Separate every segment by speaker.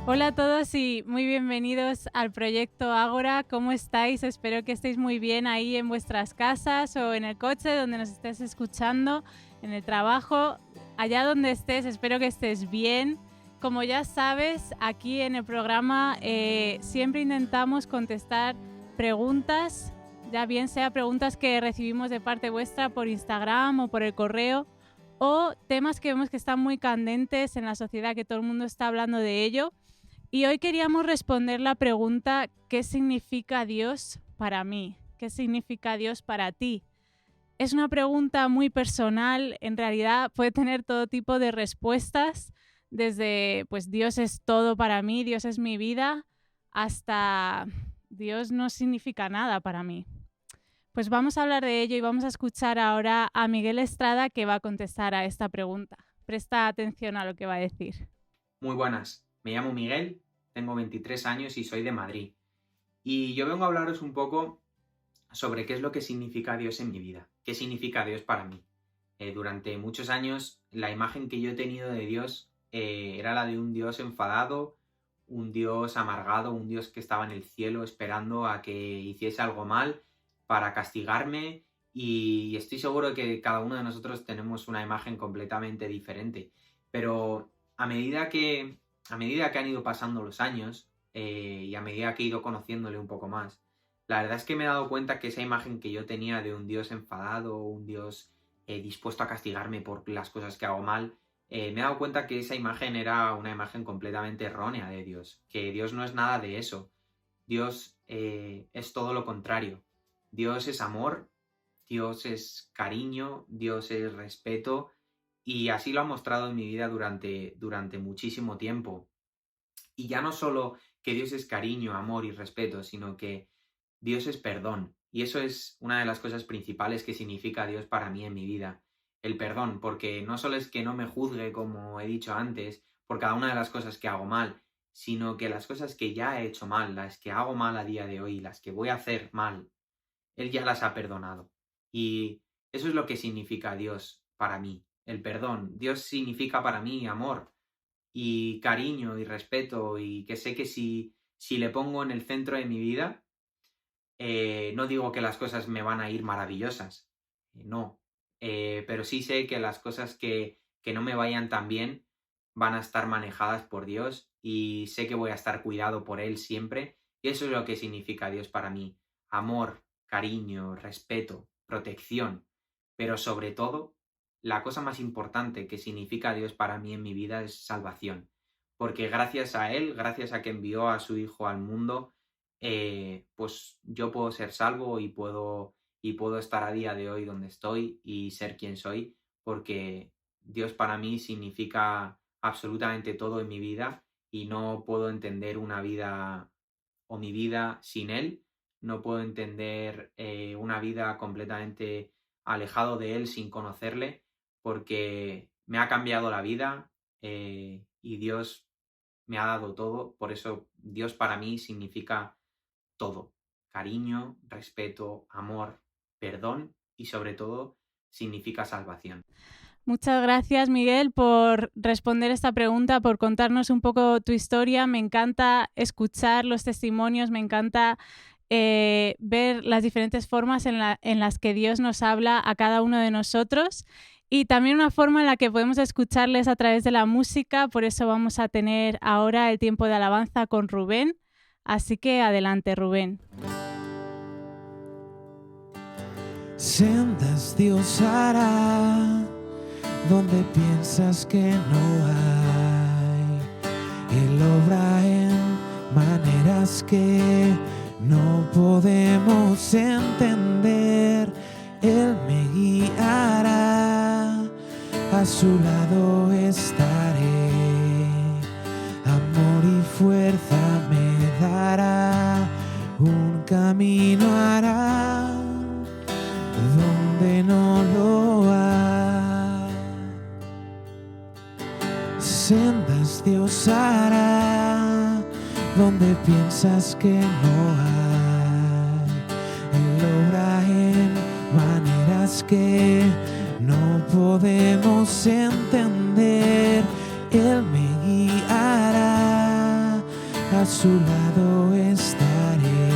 Speaker 1: Hola a todos y muy bienvenidos al proyecto Ágora. ¿Cómo estáis? Espero que estéis muy bien ahí en vuestras casas o en el coche donde nos estés escuchando, en el trabajo, allá donde estés, espero que estés bien. Como ya sabes, aquí en el programa siempre intentamos contestar preguntas, ya bien sea preguntas que recibimos de parte vuestra por Instagram o por el correo, o temas que vemos que están muy candentes en la sociedad, que todo el mundo está hablando de ello. Y hoy queríamos responder la pregunta: ¿qué significa Dios para mí? ¿Qué significa Dios para ti? Es una pregunta muy personal, en realidad puede tener todo tipo de respuestas, desde pues Dios es todo para mí, Dios es mi vida, hasta Dios no significa nada para mí. Pues vamos a hablar de ello y vamos a escuchar ahora a Miguel Estrada, que va a contestar a esta pregunta. Presta atención a lo que va a decir.
Speaker 2: Muy buenas, me llamo Miguel, tengo 23 años y soy de Madrid. Y yo vengo a hablaros un poco sobre qué es lo que significa Dios en mi vida, qué significa Dios para mí. Durante muchos años la imagen que yo he tenido de Dios era la de un Dios enfadado, un Dios amargado, un Dios que estaba en el cielo esperando a que hiciese algo mal para castigarme, y estoy seguro que cada uno de nosotros tenemos una imagen completamente diferente. Pero a medida que, a medida que han ido pasando los años y a medida que he ido conociéndole un poco más, la verdad es que me he dado cuenta que esa imagen que yo tenía de un Dios enfadado, un Dios dispuesto a castigarme por las cosas que hago mal, me he dado cuenta que esa imagen era una imagen completamente errónea de Dios, que Dios no es nada de eso. Dios es todo lo contrario. Dios es amor, Dios es cariño, Dios es respeto, y así lo ha mostrado en mi vida durante muchísimo tiempo. Y ya no solo que Dios es cariño, amor y respeto, sino que Dios es perdón. Y eso es una de las cosas principales que significa Dios para mí en mi vida. El perdón, porque no solo es que no me juzgue, como he dicho antes, por cada una de las cosas que hago mal, sino que las cosas que ya he hecho mal, las que hago mal a día de hoy, las que voy a hacer mal, Él ya las ha perdonado. Y eso es lo que significa Dios para mí, el perdón. Dios significa para mí amor y cariño y respeto, y que sé que si le pongo en el centro de mi vida, no digo que las cosas me van a ir maravillosas, no, pero sí sé que las cosas que no me vayan tan bien van a estar manejadas por Dios, y sé que voy a estar cuidado por Él siempre, y eso es lo que significa Dios para mí: amor, cariño, respeto, protección, pero sobre todo, la cosa más importante que significa Dios para mí en mi vida es salvación, porque gracias a Él, gracias a que envió a su Hijo al mundo, pues yo puedo ser salvo y puedo estar a día de hoy donde estoy y ser quien soy, porque Dios para mí significa absolutamente todo en mi vida, y no puedo entender una vida o mi vida sin Él. No puedo entender una vida completamente alejado de Él sin conocerle, porque me ha cambiado la vida, y Dios me ha dado todo. Por eso Dios para mí significa todo: cariño, respeto, amor, perdón, y sobre todo significa salvación.
Speaker 1: Muchas gracias, Miguel, por responder esta pregunta, por contarnos un poco tu historia. Me encanta escuchar los testimonios, me encanta ver las diferentes formas en las que Dios nos habla a cada uno de nosotros, y también una forma en la que podemos escucharles a través de la música. Por eso vamos a tener ahora el tiempo de alabanza con Rubén. Así que adelante, Rubén.
Speaker 3: Sendas Dios hará donde piensas que no hay. Él obra en maneras que no podemos entender. Él me guiará, a su lado estaré. Amor y fuerza me dará, un camino hará donde no lo hay. Sendas Dios hará donde piensas que no hay. Él obra en maneras que no podemos entender. Él me guiará, su lado estaré.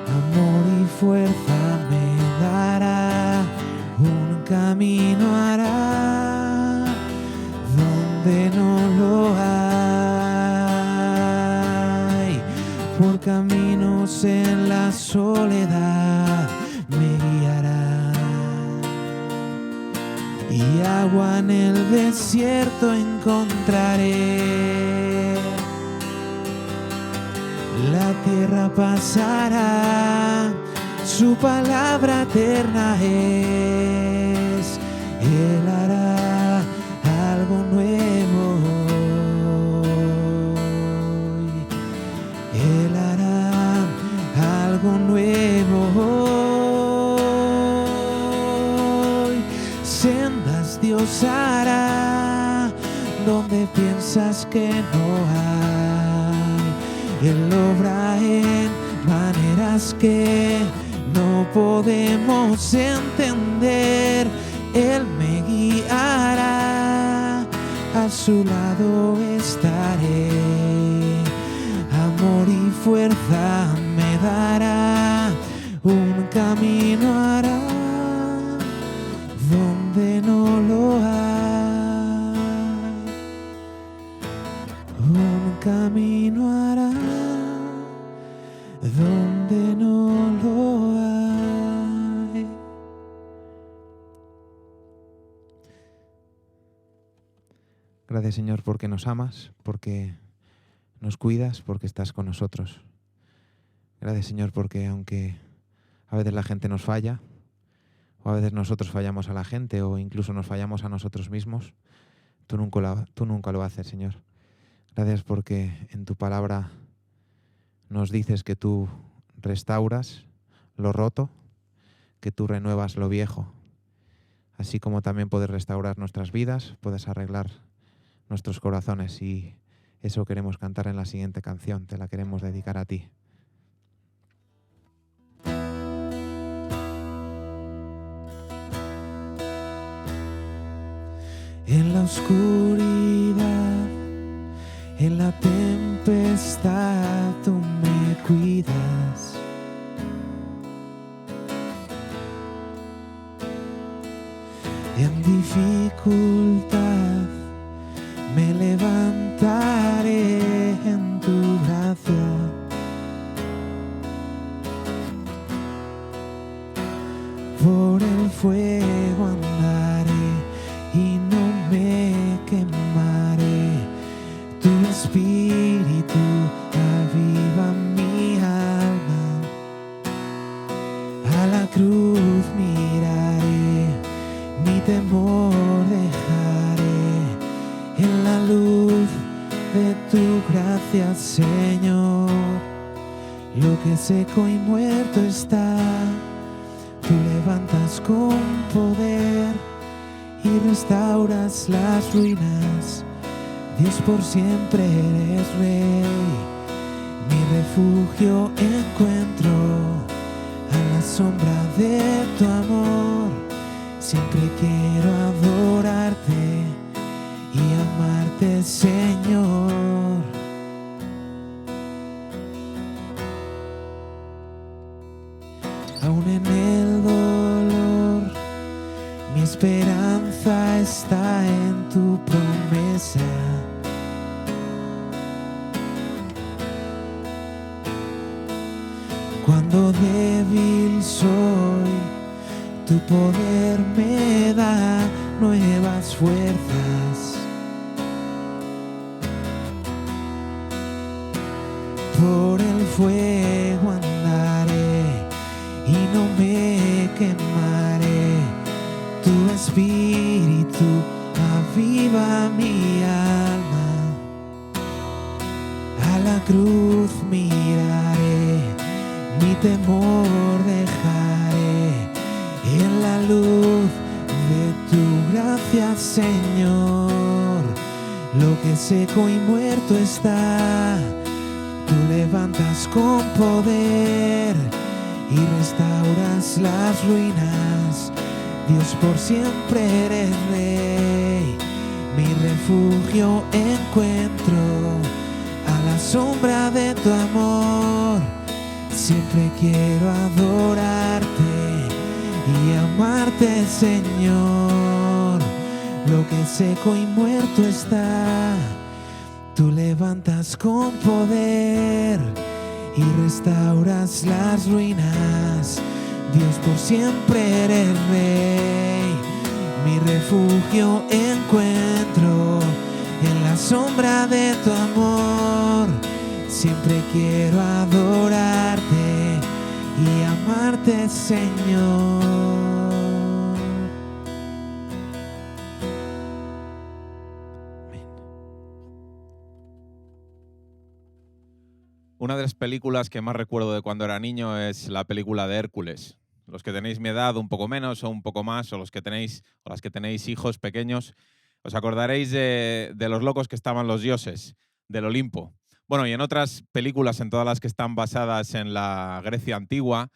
Speaker 3: Amor y fuerza me dará, un camino hará donde no lo hay. Por caminos en la soledad me guiará, y agua en el desierto encontraré. La tierra pasará, su palabra eterna es. Él hará algo nuevo. Él hará algo nuevo. Sendas Dios hará donde piensas que no hay. Él obra en maneras que no podemos entender. Él me guiará, a su lado estaré. Amor y fuerza me dará, un camino hará donde no lo hay. Un camino hará donde no lo hay. Gracias, Señor, porque nos amas, porque nos cuidas, porque estás con nosotros. Gracias, Señor, porque aunque a veces la gente nos falla, o a veces nosotros fallamos a la gente, o incluso nos fallamos a nosotros mismos, tú nunca lo haces, Señor. Gracias porque en tu palabra nos dices que tú restauras lo roto, que tú renuevas lo viejo. Así como también puedes restaurar nuestras vidas, puedes arreglar nuestros corazones, y eso queremos cantar en la siguiente canción, te la queremos dedicar a ti. En la oscuridad, en la tempestad, tú me cuidas. En dificultad me levantaré en tu gracia. Por el fuego andaré y no me quemaré. Tu espíritu aviva mi alma. A la cruz miraré, mi temor dejaré. En la luz de tu gracia, Señor, lo que seco y muerto está, tú levantas con poder y restauras las ruinas. Dios, por siempre eres Rey, mi refugio encuentro a la sombra de tu amor. Siempre quiero adorarte y amarte, Señor. Aún en el dolor, mi esperanza está en tu promesa. Cuando débil soy, tu poder me da nuevas fuerzas. Por el fuego andaré y no me quemaré. Tu espíritu aviva mi alma. A la cruz miraré, mi temor dejaré. En la luz de tu gracia, Señor, lo que seco y muerto está, tú levantas con poder y restauras las ruinas. Dios, por siempre eres Rey, mi refugio encuentro a la sombra de tu amor. Siempre quiero adorarte y amarte, Señor. Lo que seco y muerto está, tú levantas con poder y restauras las ruinas. Dios, por siempre eres Rey. Mi refugio encuentro en la sombra de tu amor. Siempre quiero adorarte y amarte, Señor. Amén.
Speaker 4: Una de las películas que más recuerdo de cuando era niño es la película de Hércules. Los que tenéis mi edad, un poco menos o un poco más, o los que tenéis o las que tenéis hijos pequeños, os acordaréis de los locos que estaban los dioses del Olimpo. Bueno, y en otras películas, en todas las que están basadas en la Grecia antigua,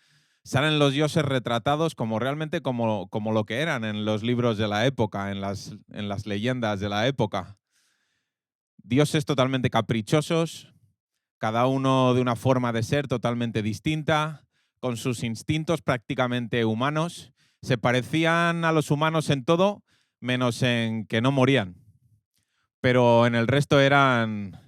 Speaker 4: salen los dioses retratados como realmente como lo que eran en los libros de la época, en las leyendas de la época. Dioses totalmente caprichosos, cada uno de una forma de ser totalmente distinta, con sus instintos prácticamente humanos. Se parecían a los humanos en todo, menos en que no morían. Pero en el resto eran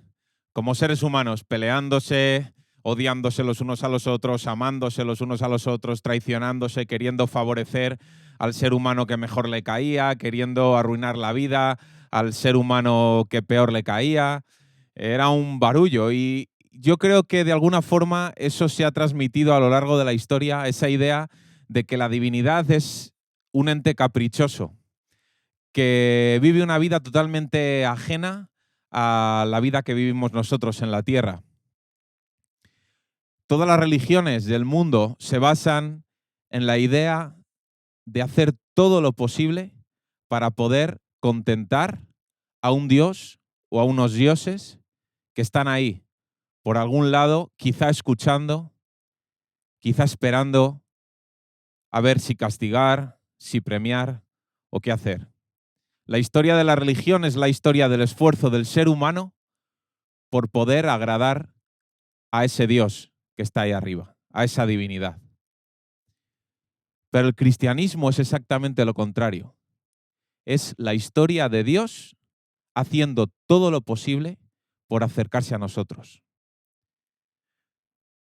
Speaker 4: como seres humanos, peleándose, odiándose los unos a los otros, amándose los unos a los otros, traicionándose, queriendo favorecer al ser humano que mejor le caía, queriendo arruinar la vida al ser humano que peor le caía. Era un barullo y yo creo que de alguna forma eso se ha transmitido a lo largo de la historia, esa idea de que la divinidad es un ente caprichoso, que vive una vida totalmente ajena a la vida que vivimos nosotros en la tierra. Todas las religiones del mundo se basan en la idea de hacer todo lo posible para poder contentar a un dios o a unos dioses que están ahí, por algún lado, quizá escuchando, quizá esperando a ver si castigar, si premiar o qué hacer. La historia de la religión es la historia del esfuerzo del ser humano por poder agradar a ese Dios que está ahí arriba, a esa divinidad. Pero el cristianismo es exactamente lo contrario. Es la historia de Dios haciendo todo lo posible por acercarse a nosotros.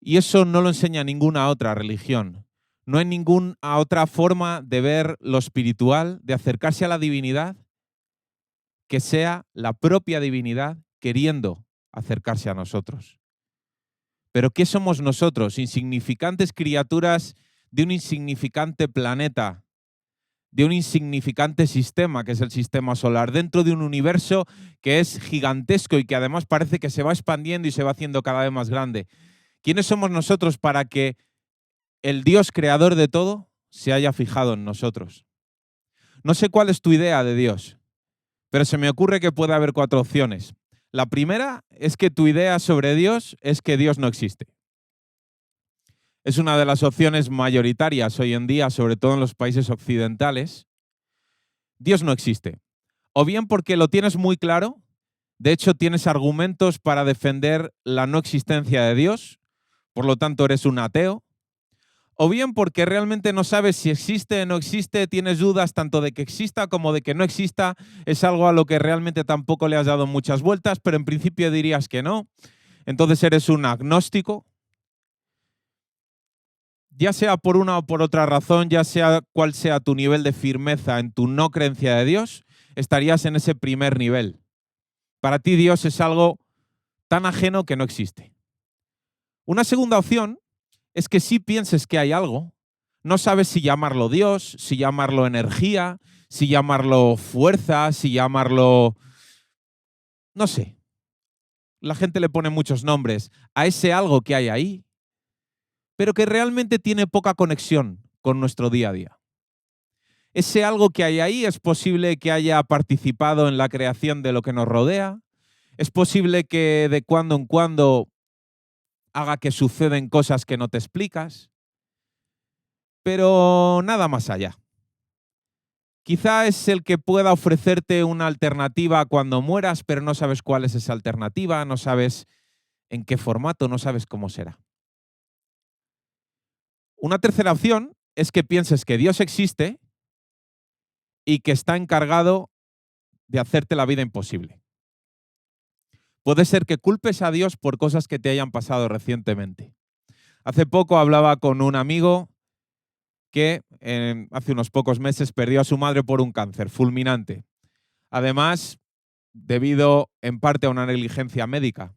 Speaker 4: Y eso no lo enseña ninguna otra religión. No hay ninguna otra forma de ver lo espiritual, de acercarse a la divinidad, que sea la propia divinidad queriendo acercarse a nosotros. Pero ¿qué somos nosotros? Insignificantes criaturas de un insignificante planeta, de un insignificante sistema, que es el sistema solar, dentro de un universo que es gigantesco y que además parece que se va expandiendo y se va haciendo cada vez más grande. ¿Quiénes somos nosotros para que el Dios creador de todo se haya fijado en nosotros? No sé cuál es tu idea de Dios, pero se me ocurre que puede haber 4 opciones. La primera es que tu idea sobre Dios es que Dios no existe. Es una de las opciones mayoritarias hoy en día, sobre todo en los países occidentales. Dios no existe. O bien porque lo tienes muy claro, de hecho tienes argumentos para defender la no existencia de Dios, por lo tanto eres un ateo. O bien porque realmente no sabes si existe o no existe, tienes dudas tanto de que exista como de que no exista, es algo a lo que realmente tampoco le has dado muchas vueltas, pero en principio dirías que no. Entonces eres un agnóstico. Ya sea por una o por otra razón, ya sea cuál sea tu nivel de firmeza en tu no creencia de Dios, estarías en ese primer nivel. Para ti Dios es algo tan ajeno que no existe. Una segunda opción es que sí pienses que hay algo, no sabes si llamarlo Dios, si llamarlo energía, si llamarlo fuerza, si llamarlo... no sé. La gente le pone muchos nombres a ese algo que hay ahí, pero que realmente tiene poca conexión con nuestro día a día. Ese algo que hay ahí es posible que haya participado en la creación de lo que nos rodea, es posible que de cuando en cuando haga que suceden cosas que no te explicas, pero nada más allá. Quizá es el que pueda ofrecerte una alternativa cuando mueras, pero no sabes cuál es esa alternativa, no sabes en qué formato, no sabes cómo será. Una tercera opción es que pienses que Dios existe y que está encargado de hacerte la vida imposible. Puede ser que culpes a Dios por cosas que te hayan pasado recientemente. Hace poco hablaba con un amigo que hace unos pocos meses perdió a su madre por un cáncer fulminante. Además, debido en parte a una negligencia médica.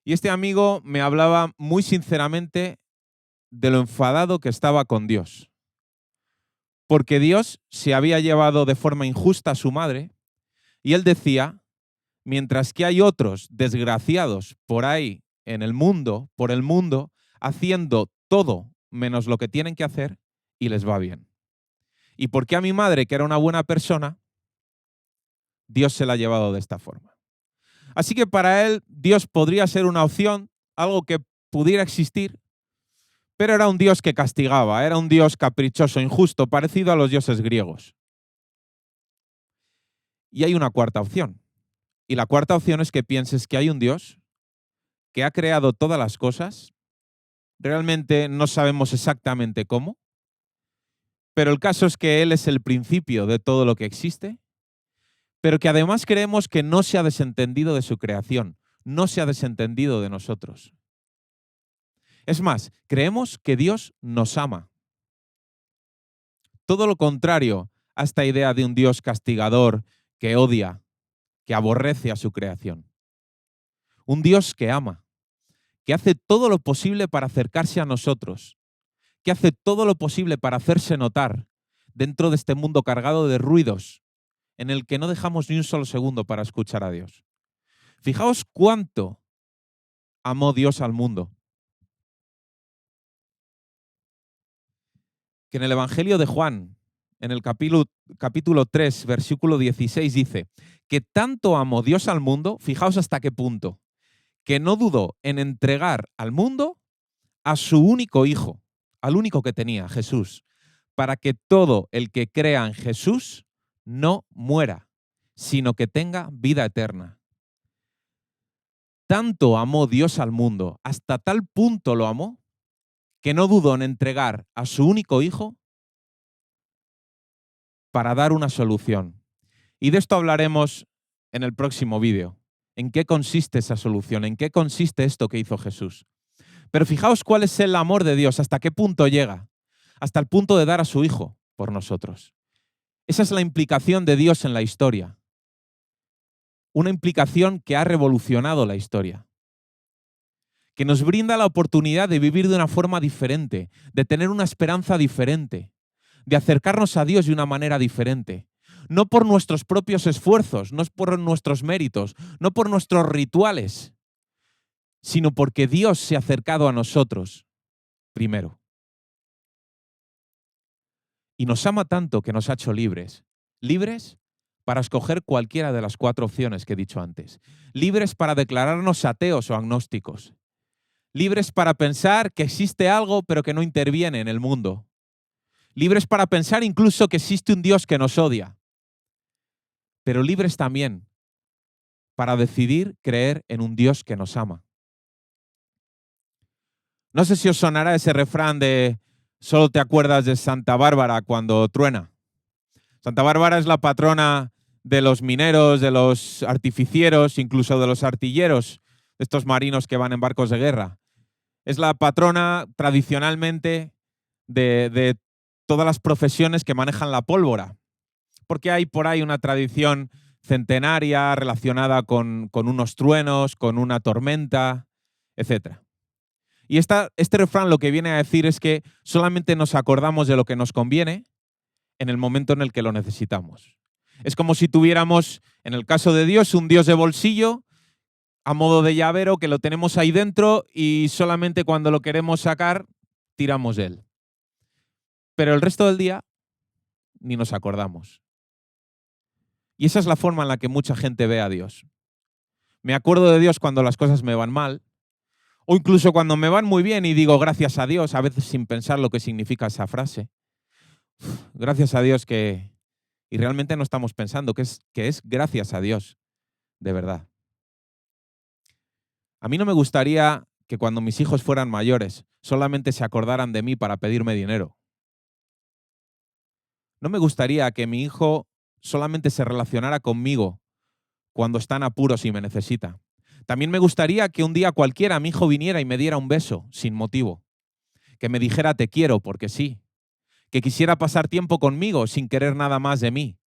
Speaker 4: Y este amigo me hablaba muy sinceramente de lo enfadado que estaba con Dios. Porque Dios se había llevado de forma injusta a su madre y él decía, mientras que hay otros desgraciados por ahí en el mundo, por el mundo, haciendo todo menos lo que tienen que hacer y les va bien. ¿Y por qué a mi madre, que era una buena persona, Dios se la ha llevado de esta forma? Así que para él Dios podría ser una opción, algo que pudiera existir, pero era un Dios que castigaba, era un Dios caprichoso, injusto, parecido a los dioses griegos. Y hay una cuarta opción. Y la cuarta opción es que pienses que hay un Dios que ha creado todas las cosas. Realmente no sabemos exactamente cómo, pero el caso es que Él es el principio de todo lo que existe, pero que además creemos que no se ha desentendido de su creación, no se ha desentendido de nosotros. Es más, creemos que Dios nos ama. Todo lo contrario a esta idea de un Dios castigador que odia, que aborrece a su creación. Un Dios que ama, que hace todo lo posible para acercarse a nosotros, que hace todo lo posible para hacerse notar dentro de este mundo cargado de ruidos en el que no dejamos ni un solo segundo para escuchar a Dios. Fijaos cuánto amó Dios al mundo. Que en el Evangelio de Juan, en el capítulo 3, versículo 16, dice que tanto amó Dios al mundo, fijaos hasta qué punto, que no dudó en entregar al mundo a su único hijo, al único que tenía, Jesús, para que todo el que crea en Jesús no muera, sino que tenga vida eterna. Tanto amó Dios al mundo, hasta tal punto lo amó, que no dudó en entregar a su único hijo para dar una solución. Y de esto hablaremos en el próximo vídeo. ¿En qué consiste esa solución? ¿En qué consiste esto que hizo Jesús? Pero fijaos cuál es el amor de Dios, hasta qué punto llega. Hasta el punto de dar a su hijo por nosotros. Esa es la implicación de Dios en la historia. Una implicación que ha revolucionado la historia. Que nos brinda la oportunidad de vivir de una forma diferente, de tener una esperanza diferente, de acercarnos a Dios de una manera diferente. No por nuestros propios esfuerzos, no por nuestros méritos, no por nuestros rituales, sino porque Dios se ha acercado a nosotros primero. Y nos ama tanto que nos ha hecho libres. Libres para escoger cualquiera de las 4 opciones que he dicho antes. Libres para declararnos ateos o agnósticos. Libres para pensar que existe algo pero que no interviene en el mundo. Libres para pensar incluso que existe un Dios que nos odia. Pero libres también para decidir creer en un Dios que nos ama. No sé si os sonará ese refrán de solo te acuerdas de Santa Bárbara cuando truena. Santa Bárbara es la patrona de los mineros, de los artificieros, incluso de los artilleros, de estos marinos que van en barcos de guerra. Es la patrona tradicionalmente de todas las profesiones que manejan la pólvora, porque hay por ahí una tradición centenaria relacionada con unos truenos, con una tormenta, etc. Y este refrán lo que viene a decir es que solamente nos acordamos de lo que nos conviene en el momento en el que lo necesitamos. Es como si tuviéramos, en el caso de Dios, un Dios de bolsillo a modo de llavero que lo tenemos ahí dentro y solamente cuando lo queremos sacar tiramos de él. Pero el resto del día ni nos acordamos. Y esa es la forma en la que mucha gente ve a Dios. Me acuerdo de Dios cuando las cosas me van mal, o incluso cuando me van muy bien y digo gracias a Dios, a veces sin pensar lo que significa esa frase. Gracias a Dios que... Y realmente no estamos pensando que es gracias a Dios, de verdad. A mí no me gustaría que cuando mis hijos fueran mayores solamente se acordaran de mí para pedirme dinero. No me gustaría que mi hijo solamente se relacionara conmigo cuando está en apuros y me necesita. También me gustaría que un día cualquiera mi hijo viniera y me diera un beso sin motivo. Que me dijera te quiero porque sí. Que quisiera pasar tiempo conmigo sin querer nada más de mí.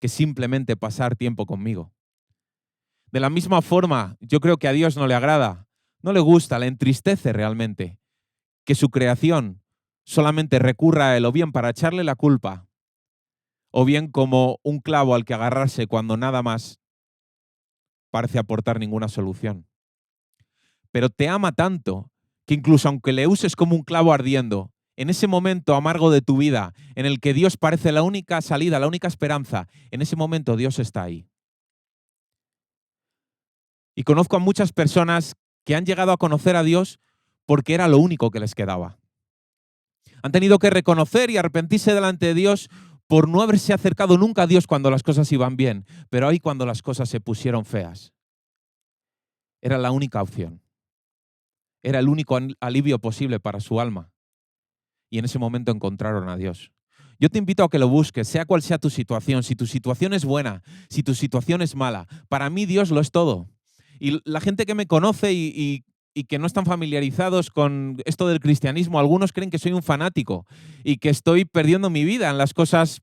Speaker 4: Que simplemente pasar tiempo conmigo. De la misma forma, yo creo que a Dios no le agrada, no le gusta, le entristece realmente que su creación solamente recurra a Él o bien para echarle la culpa o bien como un clavo al que agarrarse cuando nada más parece aportar ninguna solución. Pero te ama tanto que incluso aunque le uses como un clavo ardiendo, en ese momento amargo de tu vida, en el que Dios parece la única salida, la única esperanza, en ese momento Dios está ahí. Y conozco a muchas personas que han llegado a conocer a Dios porque era lo único que les quedaba. Han tenido que reconocer y arrepentirse delante de Dios por no haberse acercado nunca a Dios cuando las cosas iban bien, pero ahí cuando las cosas se pusieron feas. Era la única opción. Era el único alivio posible para su alma. Y en ese momento encontraron a Dios. Yo te invito a que lo busques, sea cual sea tu situación. Si tu situación es buena, si tu situación es mala, para mí Dios lo es todo. Y la gente que me conoce y que no están familiarizados con esto del cristianismo, algunos creen que soy un fanático y que estoy perdiendo mi vida en las cosas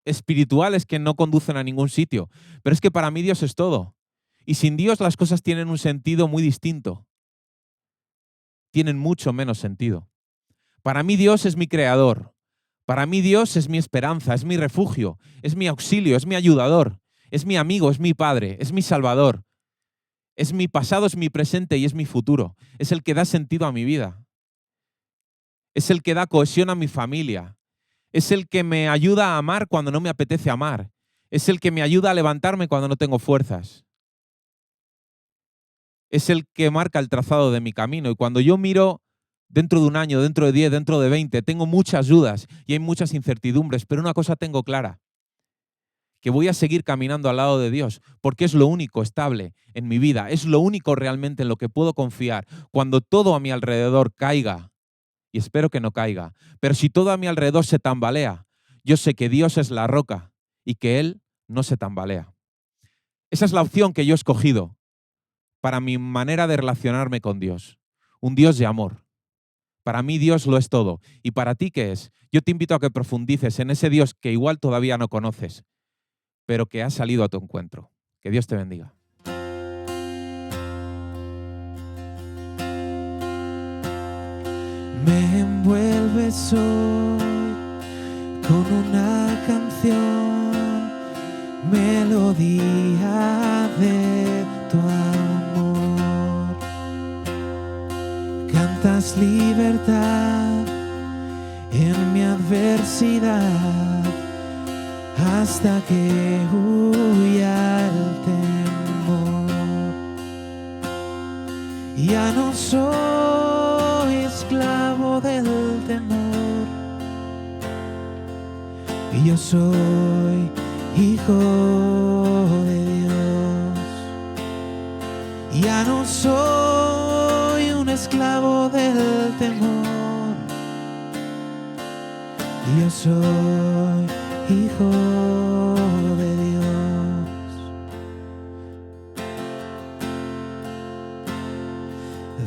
Speaker 4: espirituales que no conducen a ningún sitio. Pero es que para mí Dios es todo. Y sin Dios las cosas tienen un sentido muy distinto. Tienen mucho menos sentido. Para mí Dios es mi creador. Para mí Dios es mi esperanza, es mi refugio, es mi auxilio, es mi ayudador, es mi amigo, es mi padre, es mi salvador. Es mi pasado, es mi presente y es mi futuro. Es el que da sentido a mi vida. Es el que da cohesión a mi familia. Es el que me ayuda a amar cuando no me apetece amar. Es el que me ayuda a levantarme cuando no tengo fuerzas. Es el que marca el trazado de mi camino. Y cuando yo miro dentro de un año, dentro de 10, dentro de 20, tengo muchas dudas y hay muchas incertidumbres, pero una cosa tengo clara. Que voy a seguir caminando al lado de Dios, porque es lo único estable en mi vida, es lo único realmente en lo que puedo confiar. Cuando todo a mi alrededor caiga, y espero que no caiga, pero si todo a mi alrededor se tambalea, yo sé que Dios es la roca y que Él no se tambalea. Esa es la opción que yo he escogido para mi manera de relacionarme con Dios. Un Dios de amor. Para mí Dios lo es todo. ¿Y para ti qué es? Yo te invito a que profundices en ese Dios que igual todavía no conoces, pero que ha salido a tu encuentro. Que Dios te bendiga.
Speaker 3: Me envuelves hoy con una canción, melodía de tu amor. Cantas libertad en mi adversidad, hasta que huya el temor. Ya no soy esclavo del temor, y yo soy hijo de Dios. Ya no soy un esclavo del temor, y yo soy hijo de Dios.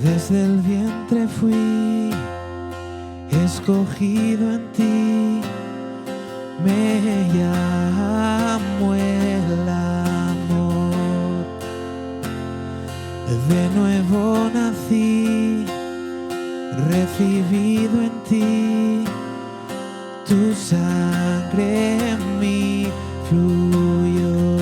Speaker 3: Desde el vientre fui escogido en ti, me llamó el amor. De nuevo nací, recibido en ti, tu sangre en mí fluyó.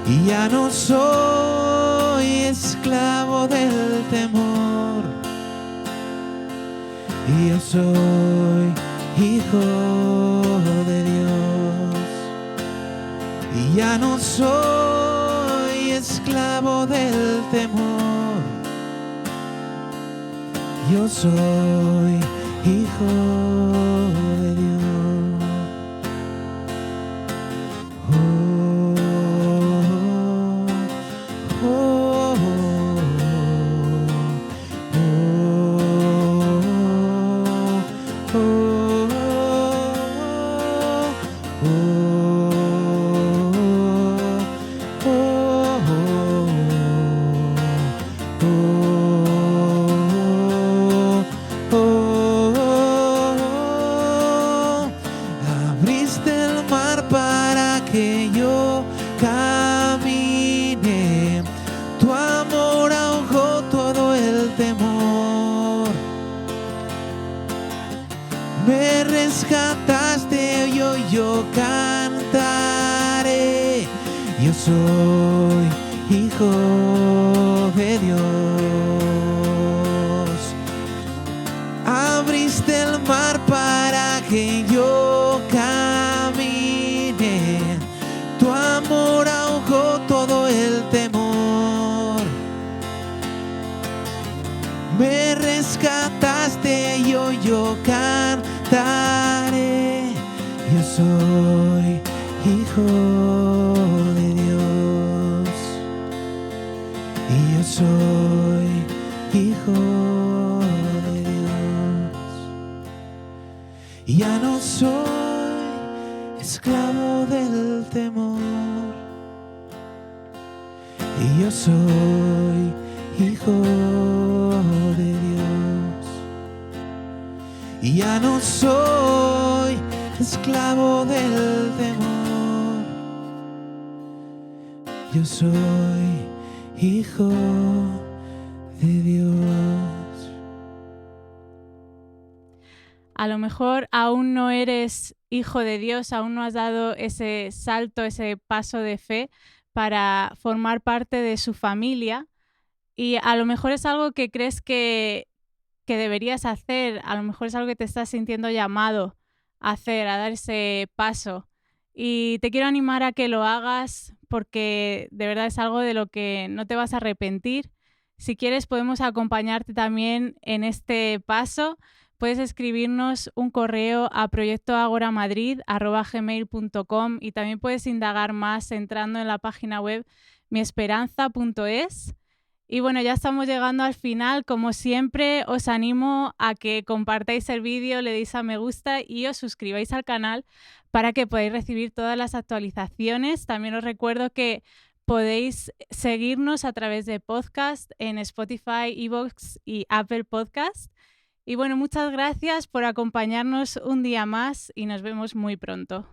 Speaker 3: Y ya no soy esclavo del temor, y yo soy hijo de Dios. Y ya no soy esclavo del temor, yo soy hijo de Dios. Oh, oh, oh. Abriste el mar para que yo camine. Tu amor ahogó todo el temor. Me rescataste y hoy yo cantaré. Yo soy hijo de Dios. Abriste el mar para que yo camine. Tu amor ahogó todo el temor. Me rescataste y hoy yo cantaré. Yo soy hijo de Dios. Y yo soy hijo de Dios. Ya no soy esclavo del temor. Y yo soy hijo de Dios. Y ya no soy esclavo del temor. Yo soy hijo de Dios.
Speaker 1: A lo mejor aún no eres hijo de Dios, aún no has dado ese salto, ese paso de fe para formar parte de su familia, y a lo mejor es algo que crees que deberías hacer, a lo mejor es algo que te estás sintiendo llamado a hacer, a dar ese paso. Y te quiero animar a que lo hagas porque de verdad es algo de lo que no te vas a arrepentir. Si quieres podemos acompañarte también en este paso. Puedes escribirnos un correo a proyectoagoramadrid@gmail.com y también puedes indagar más entrando en la página web miesperanza.es. Y bueno, ya estamos llegando al final. Como siempre, os animo a que compartáis el vídeo, le deis a me gusta y os suscribáis al canal para que podáis recibir todas las actualizaciones. También os recuerdo que podéis seguirnos a través de podcast en Spotify, iVoox y Apple Podcast. Y bueno, muchas gracias por acompañarnos un día más y nos vemos muy pronto.